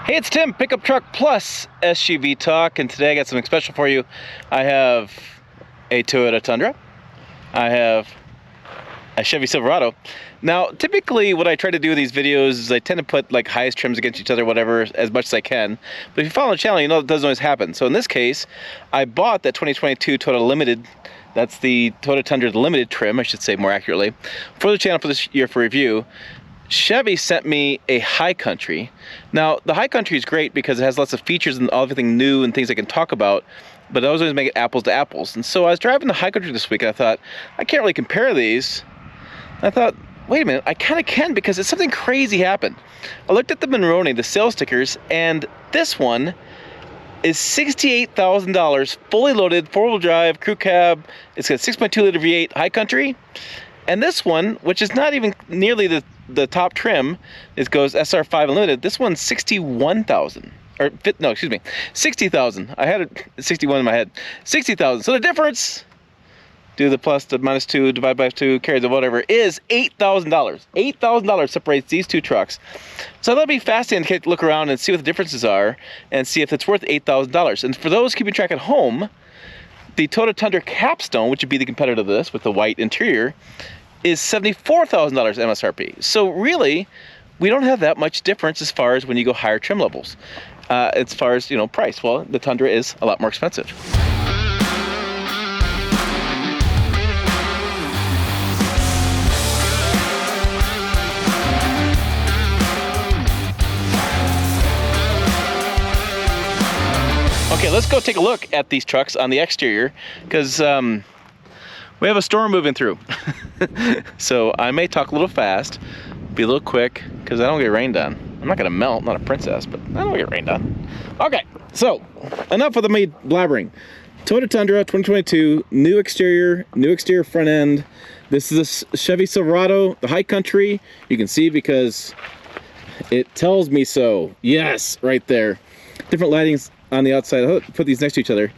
Hey, it's Tim, Pickup Truck Plus SUV Talk, and today I got something special for you. I have a Toyota Tundra. I have a Chevy Silverado. Now, typically what I try to do with these videos is I tend to put like highest trims against each other, whatever, as much as I can. But if you follow the channel, you know it doesn't always happen. So in this case, I bought that 2022 Toyota Limited. That's the Toyota Tundra Limited trim, I should say more accurately, for the channel for this year for review. Chevy sent me a High Country. Now, the High Country is great because it has lots of features and everything new and things I can talk about, but those always make it apples to apples. And so I was driving the High Country this week and I thought, I can't really compare these. And I thought, wait a minute, I kind of can because it's something crazy happened. I looked at the Monroney, the sales stickers, and this one is $68,000, fully loaded, four-wheel drive, crew cab. It's got 6.2 liter V8 High Country. And this one, which is not even nearly the top trim, it goes SR5 Unlimited. This one's $61,000, or no, excuse me, $60,000. I had it 61 in my head. $60,000. So the difference, do the plus, the minus 2, divide by 2, carry the whatever, is $8,000. $8,000 separates these two trucks. So that'll be fascinating to look around and see what the differences are and see if it's worth $8,000. And for those keeping track at home, the Toyota Tundra Capstone, which would be the competitor to this with the white interior, is $74,000 MSRP. So really, we don't have that much difference as far as when you go higher trim levels. As far as, price, well, the Tundra is a lot more expensive. Okay, let's go take a look at these trucks on the exterior, because we have a storm moving through. So I may talk a little fast, be a little quick, because I don't get rained on. I'm not gonna melt, not a princess, but I don't get rained on. Okay, so enough of the me blabbering. Toyota Tundra 2022, new exterior front end. This is a Chevy Silverado, the High Country. You can see because it tells me so. Yes, right there. Different lightings on the outside. I'll put these next to each other.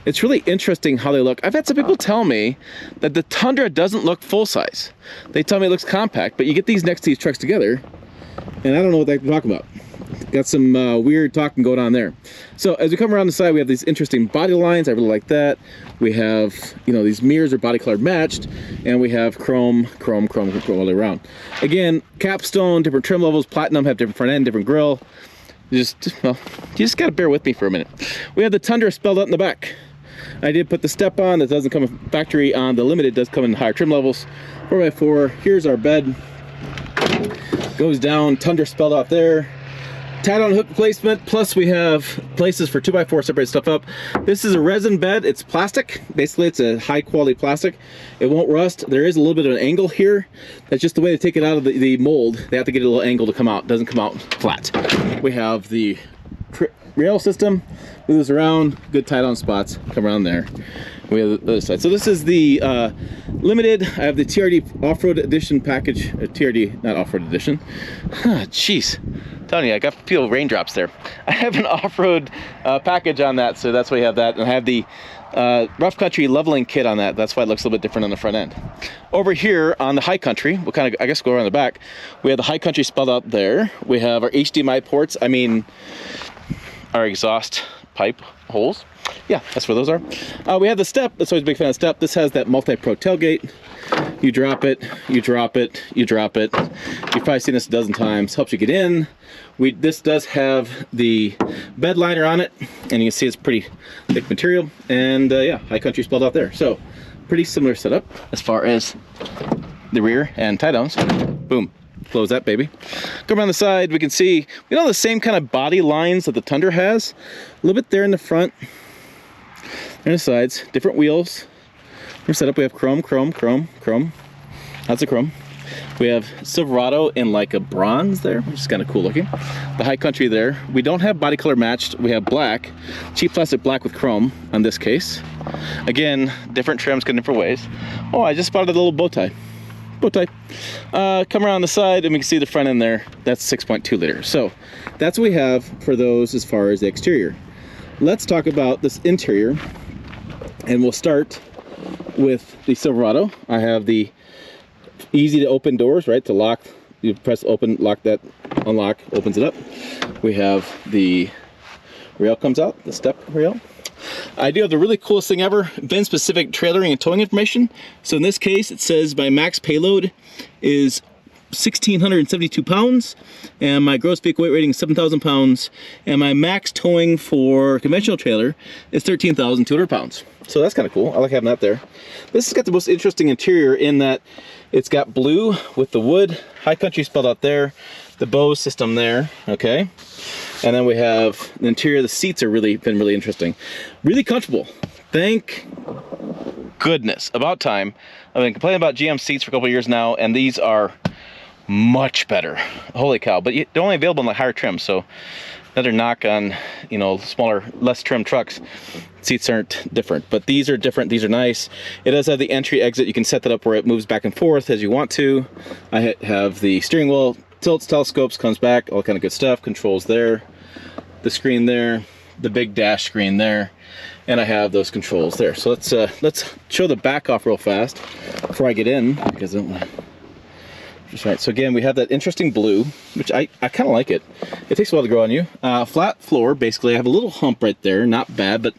It's really interesting how they look. I've had some people tell me that the Tundra doesn't look full size. They tell me it looks compact, but you get these next to these trucks together, and I don't know what they're talking about. Got some weird talking going on there. So as we come around the side, we have these interesting body lines. I really like that. We have, these mirrors are body color matched, and we have chrome all the way around. Again, capstone, different trim levels, platinum, have different front end, different grille. You just gotta bear with me for a minute. We have the Tundra spelled out in the back. I did put the step on. That doesn't come factory on the Limited. It does come in higher trim levels. 4x4. Here's our bed. Goes down. Tundra spelled out there. Tied on hook placement. Plus we have places for 2x4 separate stuff up. This is a resin bed. It's plastic. Basically, it's a high quality plastic. It won't rust. There is a little bit of an angle here. That's just the way to take it out of the mold. They have to get a little angle to come out. It doesn't come out flat. We have the rail system. Moves around. Good tied on spots. Come around there. We have the other side. So this is the Limited. I have the TRD Off-Road Edition package. TRD, not Off-Road Edition. Jeez. Telling you, I got a few raindrops there. I have an off-road package on that, so that's why you have that. And I have the rough country leveling kit on that. That's why it looks a little bit different on the front end. Over here on the High Country, we'll kind of, I guess, go around the back. We have the High Country spelled out there. We have our HDMI ports. I mean, our exhaust pipe holes. Yeah, that's where those are. We have the step. That's always a big fan of the step. This has that multi-pro tailgate. You drop it, you drop it, you drop it. You've probably seen this a dozen times. Helps you get in. This does have the bed liner on it, and you can see it's pretty thick material. And yeah, High Country spelled out there. So pretty similar setup as far as the rear and tie downs. Boom, close that baby. Go around the side, we can see the same kind of body lines that the Tundra has. A little bit there in the front, and the sides. Different wheels. We're set up. We have chrome. That's a chrome. We have Silverado in like a bronze there, which is kind of cool looking. The High Country there. We don't have body color matched. We have black, cheap plastic black with chrome on this case. Again, different trims go different ways. Oh, I just spotted a little bow tie. Come around the side and we can see the front end there. That's 6.2 liter. So that's what we have for those as far as the exterior. Let's talk about this interior, and we'll start with the Silverado. I have the easy to open doors, right? To lock, you press open, lock that unlock, opens it up. We have the rail comes out, the step rail. I do have the really coolest thing ever, VIN specific trailering and towing information. So in this case, it says my max payload is 1,672 pounds, and my gross vehicle weight rating is 7,000 pounds, and my max towing for conventional trailer is 13,200 pounds. So that's kind of cool. I like having that there. This has got the most interesting interior in that it's got blue with the wood, High Country spelled out there, the Bose system there, okay? And then we have the interior. The seats are been really interesting. Really comfortable. Thank goodness. About time. I've been complaining about GM seats for a couple of years now, and these are much better. Holy cow. But they're only available in the higher trim, so another knock on, you know, smaller, less trim trucks. Seats aren't different, but these are different. These are nice. It does have the entry exit. You can set that up where it moves back and forth as you want to. I have the steering wheel, tilts, telescopes, comes back, all kind of good stuff. Controls there, the screen there, the big dash screen there, and I have those controls there. So let's show the back off real fast before I get in, because I don't want to. Just right. So again, we have that interesting blue, which I kind of like it. It takes a while to grow on you. Flat floor, basically. I have a little hump right there. Not bad, but,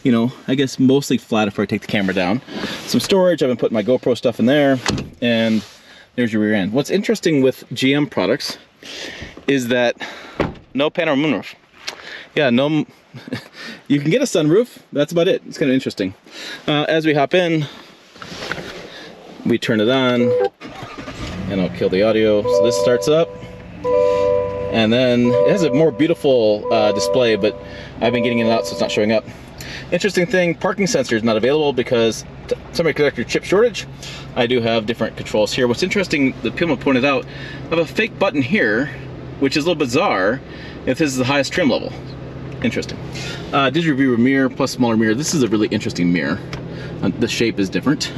you know, I guess mostly flat if I take the camera down. Some storage. I've been putting my GoPro stuff in there. And there's your rear end. What's interesting with GM products is that no panoramic moonroof. Yeah, no... You can get a sunroof. That's about it. It's kind of interesting. As we hop in, we turn it on. And I'll kill the audio. So this starts up, and then it has a more beautiful display, but I've been getting it out so it's not showing up. Interesting thing, parking sensor is not available because semiconductor chip shortage. I do have different controls here. What's interesting, the people pointed out, I have a fake button here, which is a little bizarre if this is the highest trim level. Interesting. Digital view mirror plus smaller mirror. This is a really interesting mirror. The shape is different.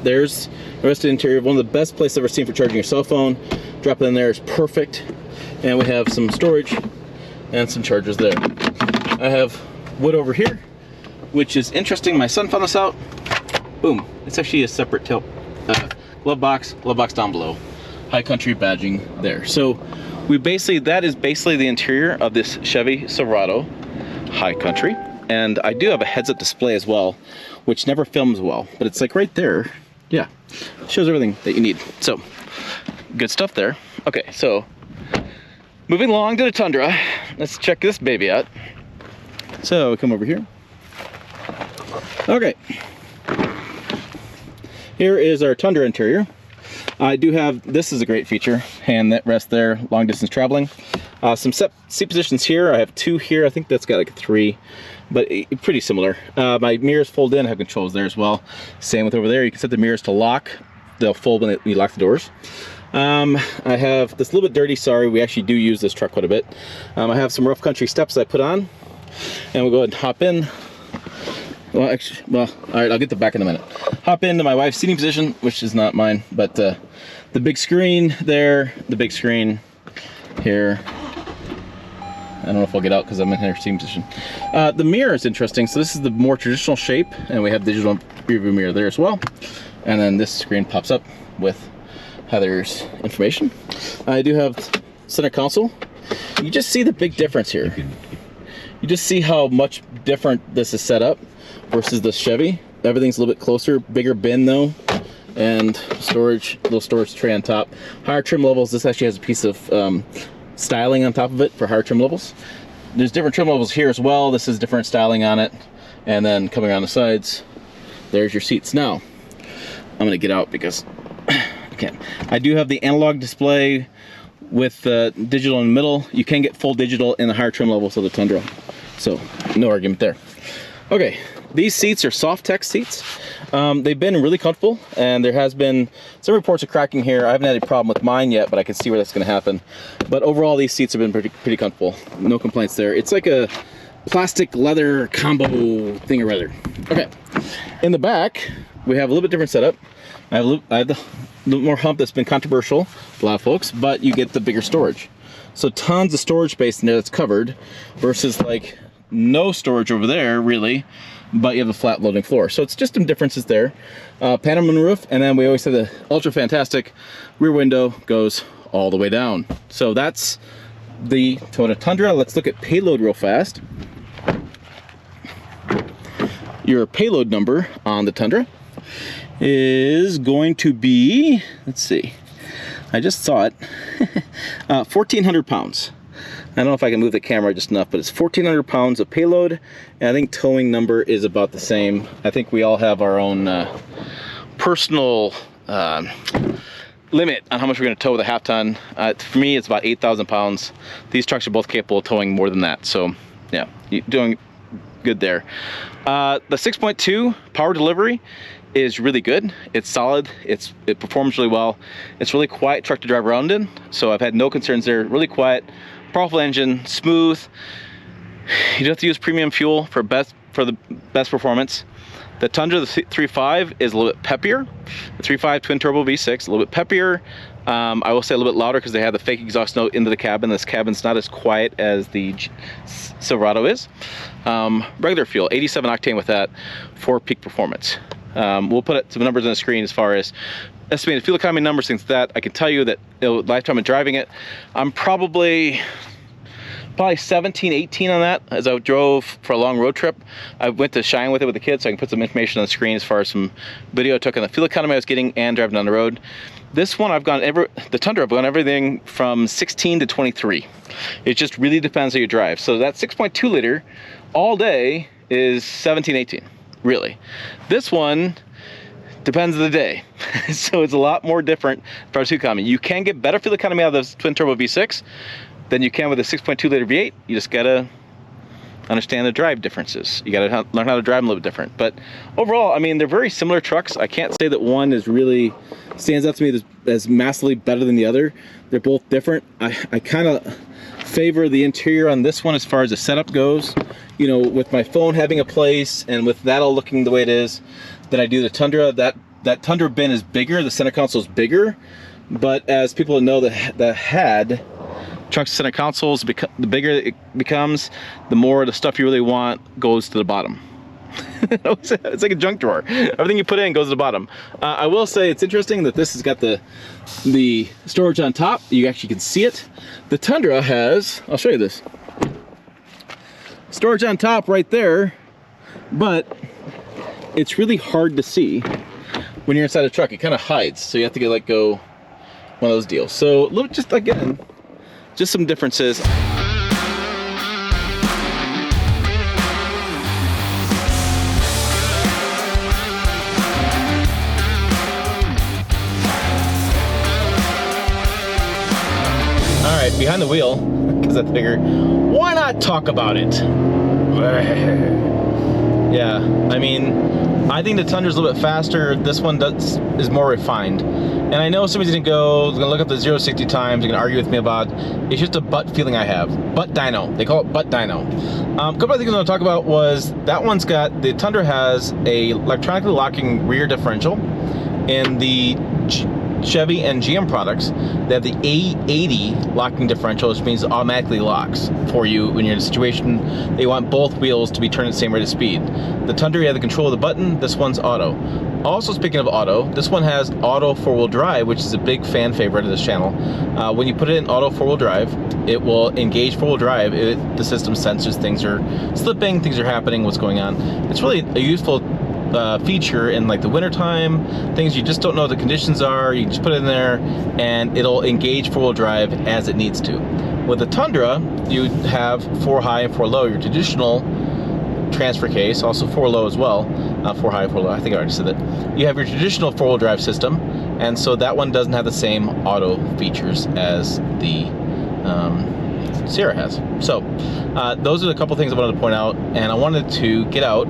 There's the rest of the interior. One of the best places I've ever seen for charging your cell phone. Drop it in there is perfect. And we have some storage and some chargers there. I have wood over here, which is interesting. My son found this out. Boom. It's actually a separate tail glove box down below. High Country badging there. So that is basically the interior of this Chevy Silverado High Country. And I do have a heads-up display as well, which never films well, but it's like right there. Yeah, shows everything that you need. So, good stuff there. Okay, so moving along to the Tundra. Let's check this baby out. So, come over here. Okay. Here is our Tundra interior. I do have, this is a great feature, hand that rest there, long distance traveling. Some seat positions here. I have two here. I think that's got like a 3. But pretty similar. My mirrors fold in, I have controls there as well. Same with over there. You can set the mirrors to lock. They'll fold when you lock the doors. I have this a little bit dirty, sorry. We actually do use this truck quite a bit. I have some rough country steps I put on. And we'll go ahead and hop in. Well, actually, all right, I'll get the back in a minute. Hop into my wife's seating position, which is not mine. But the big screen there, the big screen here. I don't know if I'll get out because I'm in her seating position. The mirror is interesting. So this is the more traditional shape, and we have digital rear view mirror there as well. And then this screen pops up with Heather's information. I do have center console. You just see the big difference here. You just see how much different this is set up versus the Chevy. Everything's a little bit closer, bigger bin though, and storage, little storage tray on top. Higher trim levels. This actually has a piece of styling on top of it for higher trim levels. There's different trim levels here as well. This is different styling on it. And then coming around the sides, there's your seats. Now, I'm gonna get out because I can't. I do have the analog display with digital in the middle. You can get full digital in the higher trim levels of the Tundra. So, no argument there. Okay, these seats are soft tech seats. They've been really comfortable, and there has been some reports of cracking here. I haven't had any problem with mine yet, but I can see where that's going to happen. But overall, these seats have been pretty comfortable. No complaints there. It's like a plastic leather combo thing or other. Okay, in the back, we have a little bit different setup. I have the little more hump that's been controversial for a lot of folks, but you get the bigger storage. So tons of storage space in there that's covered versus like no storage over there really, but you have a flat loading floor. So it's just some differences there. Panorama roof, and then we always have the ultra fantastic rear window goes all the way down. So that's the Toyota Tundra. Let's look at payload real fast. Your payload number on the Tundra is going to be, let's see, I just saw it, 1,400 pounds. I don't know if I can move the camera just enough, but it's 1,400 pounds of payload, and I think towing number is about the same. I think we all have our own personal limit on how much we're going to tow with a half ton. For me, it's about 8,000 pounds. These trucks are both capable of towing more than that, so yeah, you're doing good there. The 6.2 power delivery is really good. It's solid. It performs really well. It's really quiet truck to drive around in, so I've had no concerns there. Really quiet, powerful engine, smooth. You don't have to use premium fuel for the best performance. The Tundra, the 3.5, is a little bit peppier. The 3.5 twin turbo V6, a little bit peppier. I will say a little bit louder because they have the fake exhaust note into the cabin. This cabin's not as quiet as the Silverado is. Regular fuel, 87 octane with that for peak performance. We'll put some numbers on the screen as far as estimated fuel economy numbers, things like that. I can tell you that lifetime of driving it, I'm probably 17, 18 on that. As I drove for a long road trip, I went to Cheyenne with it with the kids, so I can put some information on the screen as far as some video I took on the fuel economy I was getting and driving down the road. This one, the Tundra, I've gone everything from 16 to 23. It just really depends how you drive. So that 6.2 liter all day is 17, 18, really. This one depends on the day. So it's a lot more different for fuel economy. You can get better fuel economy out of the twin turbo V6 than you can with a 6.2 liter V8. You just gotta understand the drive differences. You gotta learn how to drive them a little bit different. But overall, I mean, they're very similar trucks. I can't say that one is really stands out to me as massively better than the other. They're both different. I kind of favor the interior on this one as far as the setup goes. You know, with my phone having a place and with that all looking the way it is, than I do the Tundra. That Tundra bin is bigger. The center console is bigger. But as people know that had truck's center consoles, the bigger it becomes, the more the stuff you really want goes to the bottom. It's like a junk drawer. Everything you put in goes to the bottom. I will say it's interesting that this has got the storage on top. You actually can see it. The Tundra has, I'll show you this, storage on top right there, but it's really hard to see when you're inside a truck. It kind of hides, so you have to get go one of those deals. So look, just again, just some differences. All right, behind the wheel, because I figured, why not talk about it? Yeah, I mean, I think the Tundra's a little bit faster. This one is more refined. And I know somebody's gonna look up the 0-60 times, they're gonna argue with me about it's just a butt feeling I have. Butt dyno. They call it butt dyno. A couple of things I want to talk about was that the Tundra has a electronically locking rear differential. In the Chevy and GM products, they have the A80 locking differential, which means it automatically locks for you when you're in a situation they want both wheels to be turned at the same rate of speed. The Tundra, you have the control of the button. This one's auto. Also, speaking of auto, this one has auto four-wheel drive, which is a big fan favorite of this channel. When you put it in auto four-wheel drive, it will engage four-wheel drive. The system senses things are slipping, things are happening, what's going on. It's really a useful feature in the winter time, things you just don't know what the conditions are. You just put it in there and it'll engage four-wheel drive as it needs to. With the Tundra, you have 4 high and 4 low, your traditional transfer case, also 4 low as well, 4 high, 4 low, I think I already said that. You have your traditional four-wheel drive system, and so that one doesn't have the same auto features as the Sierra has. So those are the couple things I wanted to point out, and I wanted to get out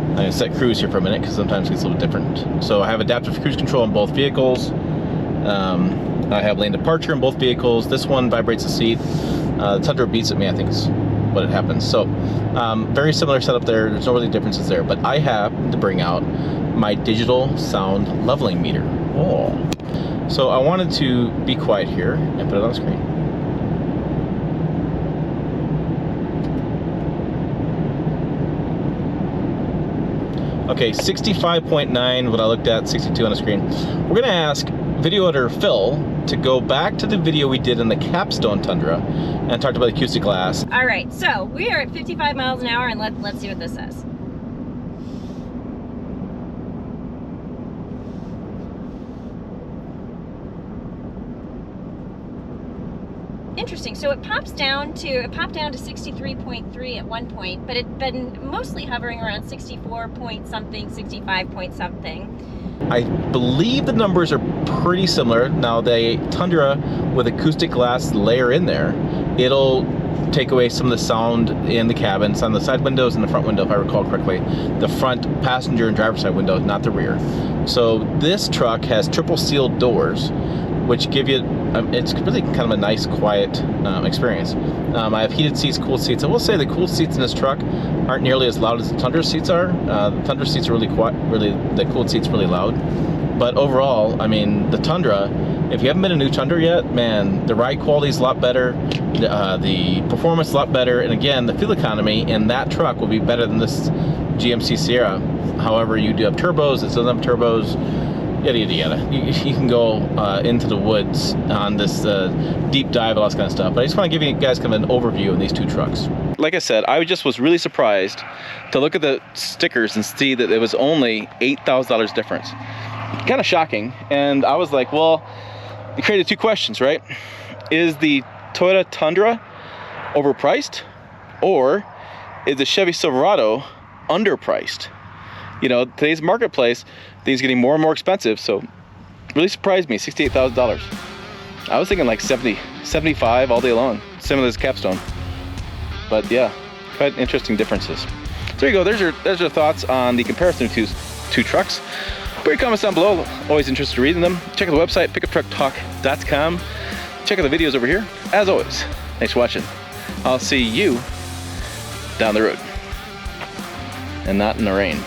I'm going to set cruise here for a minute because sometimes it gets a little different. So I have adaptive cruise control on both vehicles. I have lane departure in both vehicles. This one vibrates the seat. The Tundra beats at me, I think is what it happens. So very similar setup there. There's no really differences there. But I have to bring out my digital sound leveling meter. Oh. So I wanted to be quiet here and put it on the screen. Okay, 65.9, what I looked at, 62 on the screen. We're gonna ask video editor Phil to go back to the video we did in the Capstone Tundra and talked about the acoustic glass. All right, so we are at 55 miles an hour, and let's see what this says. Interesting. So it popped down to 63.3 at one point, but it's been mostly hovering around 64 point something, 65 point something. I believe the numbers are pretty similar. Now the Tundra with acoustic glass layer in there, it'll take away some of the sound in the cabin. It's on the side windows and the front window, if I recall correctly. The front passenger and driver's side window, not the rear. So this truck has triple sealed doors, which give you, it's really kind of a nice, quiet experience. I have heated seats, cooled seats. I will say the cooled seats in this truck aren't nearly as loud as the Tundra seats are. The Tundra seats are really quiet, the cooled seats really loud. But overall, I mean, the Tundra, if you haven't been in a new Tundra yet, man, the ride quality is a lot better, the performance is a lot better, and again, the fuel economy in that truck will be better than this GMC Sierra. However, you do have turbos, it doesn't have turbos, yada yada yada. You can go into the woods on this deep dive, all that kind of stuff. But I just want to give you guys kind of an overview of these two trucks. Like I said, I just was really surprised to look at the stickers and see that it was only $8,000 difference. Kind of shocking. And I was like, well, it created two questions, right? Is the Toyota Tundra overpriced, or is the Chevy Silverado underpriced? You know, today's marketplace, things are getting more and more expensive, so really surprised me, $68,000. I was thinking like 70, 75 all day long, similar as Capstone. But yeah, quite interesting differences. So there you go, there's your thoughts on the comparison of two trucks. Put your comments down below, always interested in reading them. Check out the website, pickuptrucktalk.com. Check out the videos over here. As always, thanks for watching. I'll see you down the road. And not in the rain.